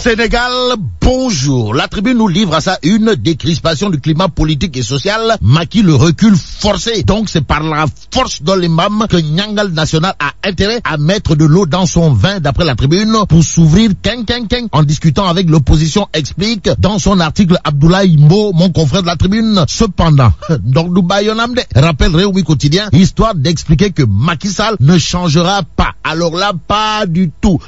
Sénégal, bonjour. La Tribune nous livre à ça une décrispation du climat politique et social. Macky le recul forcé. Donc c'est par la force de l'imam que Nyangal National a intérêt à mettre de l'eau dans son vin, d'après la Tribune, pour s'ouvrir en discutant avec l'opposition, explique dans son article Abdoulaye Mbo, mon confrère de la Tribune. Cependant, donc Bayonamde rappelle Réumi Quotidien, histoire d'expliquer que Macky Sall ne changera pas. Alors là, pas du tout.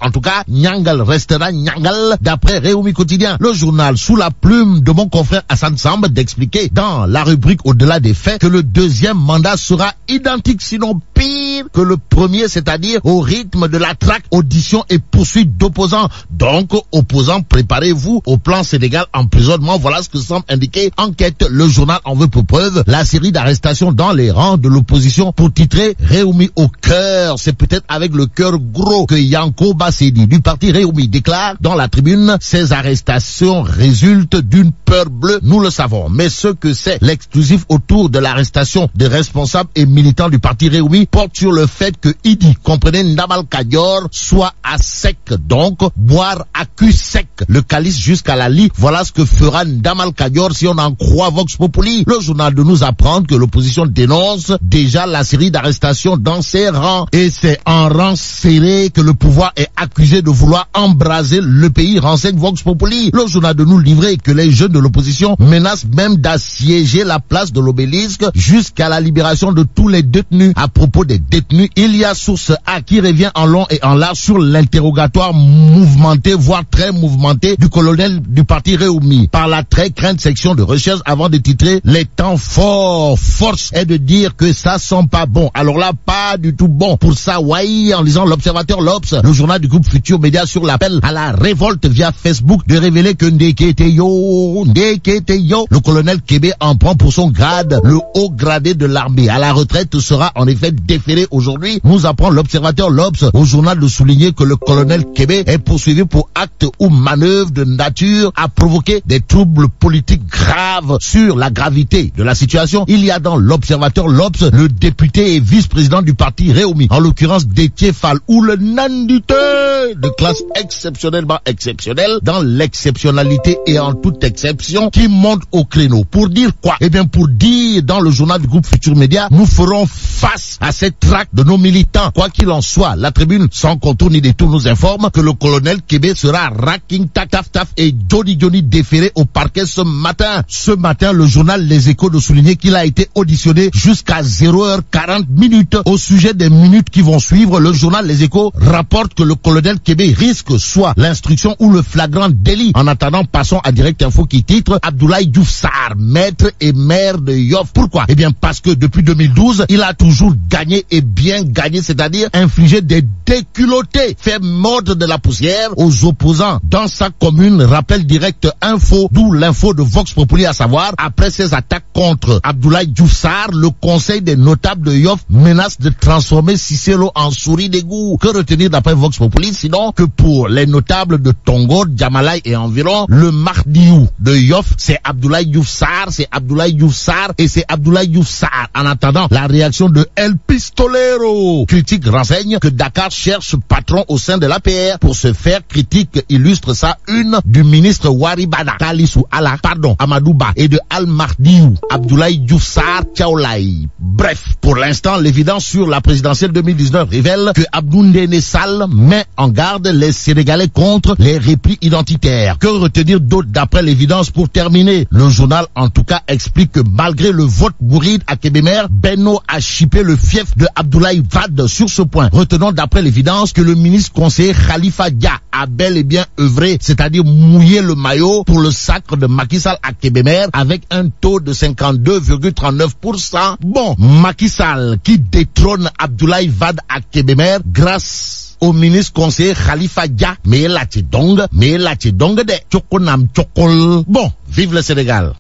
En tout cas, Nyangal restera Nyangal, d'après Réumi Quotidien. Le journal, sous la plume de mon confrère Hassan Samb, d'expliquer dans la rubrique Au-delà des faits que le deuxième mandat sera identique, sinon pire que le premier, c'est-à-dire au rythme de la traque, audition et poursuite d'opposants. Donc, opposants, préparez-vous au plan Sénégal emprisonnement. Voilà ce que semble indiquer enquête. Le journal en veut pour preuve la série d'arrestations dans les rangs de l'opposition pour titrer Réumi au cœur. C'est peut-être avec le cœur gros que Yanko Bassedi du parti Réumi déclare dans la Tribune, ces arrestations résultent d'une peur bleue, nous le savons. Mais ce que c'est l'exclusif autour de l'arrestation des responsables et militants du parti Réumi porte sur le fait que Idi, comprenez Ndamal Kadior, soit à sec, donc boire à cul sec le calice jusqu'à la lie. Voilà ce que fera Ndamal Kadior si on en croit Vox Populi. Le journal de nous apprendre que l'opposition dénonce déjà la série d'arrestations dans ses rangs. Et c'est en rang serré que le pouvoir est accusé de vouloir embraser le pays, renseigne Vox Populi. Le journal de nous livrer que les jeunes de l'opposition menacent même d'assiéger la place de l'Obélisque jusqu'à la libération de tous les détenus. À propos des détenus, il y a source A qui revient en long et en large sur l'interrogatoire mouvementé, voire très mouvementé, du colonel du parti Réumi par la très crainte section de recherche avant de titrer les temps forts. Force est de dire que ça sent pas bon. Alors là, pas du tout bon. Pour ça, ouais, en lisant l'Observateur l'Obs, le journal du groupe Futur Média sur l'appel à la révolte via Facebook de révéler que Ndeketeyo, le colonel Kébé en prend pour son grade. Le haut gradé de l'armée à la retraite sera en effet déféré aujourd'hui. Nous apprend l'Observateur l'Obs au journal de souligner que le colonel Kébé est poursuivi pour acte ou manœuvre de nature à provoquer des troubles politiques graves. Sur la gravité de la situation, il y a dans l'Observateur l'Obs le député et vice-président du parti Réumi, en l'occurrence Déthié Fall, ou le nandité de classe exceptionnellement exceptionnelle dans l'exceptionnalité et en toute exception, qui monte au créneau. Pour dire quoi? Eh bien, pour dire dans le journal du groupe Futur Média, nous ferons face à cette traque de nos militants. Quoi qu'il en soit, la Tribune, sans contour ni détour, nous informe que le colonel Kébé sera racking taf et Johnny déféré au parquet ce matin. Ce matin, le journal Les Échos de souligner qu'il a été auditionné jusqu'à 0h40. Au sujet des minutes qui vont suivre, le journal Les Échos rapporte que le colonel Kébé risque soit l'instruction ou le flagrant délit. En attendant, passons à Direct Info qui titre Abdoulaye Diouf Sarr, maître et maire de Yoff. Pourquoi? Eh bien parce que depuis 2012, il a toujours gagné et bien gagné, c'est-à-dire infligé des déculottés, fait mordre de la poussière aux opposants dans sa commune, rappelle Direct Info, d'où l'info de Vox Populi, à savoir, après ses attaques contre Abdoulaye Diouf Sarr, le conseil des notables de Yoff menace de transformer Cicelo en souris d'égout. Que retenir d'après Vox Populi, sinon que pour les notables de Tongo, Djamalai et environ, le Mardiou de Yoff, c'est Abdoulaye Diouf Sarr, c'est Abdoulaye Diouf Sarr et c'est Abdoulaye Diouf Sarr. En attendant, la réaction de El Pistolero, critique, renseigne que Dakar cherche patron au sein de l'APR. Pour ce faire, critique illustre ça une du ministre Waribada, Kalissou Ala, Amadouba et de Al Mardiou, Abdoulaye Diouf Sarr, Tchaoulaï. Bref, pour l'instant, l'évidence sur la présidentielle 2019 révèle que Abdou Ndéné Sall met en garde les Sénégalais contre les replis identitaires. Que retenir d'autre d'après l'évidence pour terminer? Le journal, en tout cas, explique que malgré le vote bourride à Kébémer, Benno a chippé le fief de Abdoulaye Wade sur ce point. Retenons d'après l'évidence que le ministre conseiller Khalifa Dia a bel et bien œuvré, c'est-à-dire mouillé le maillot pour le sacre de Macky Sall à Kébémer avec un taux de 52,39%. Bon, Macky Sall qui détrône Abdoulaye Wade à Kébémer grâce au ministre conseiller Khalifa Dia. Mais là, tu dong de Chokonam Chokol. Bon, vive le Sénégal.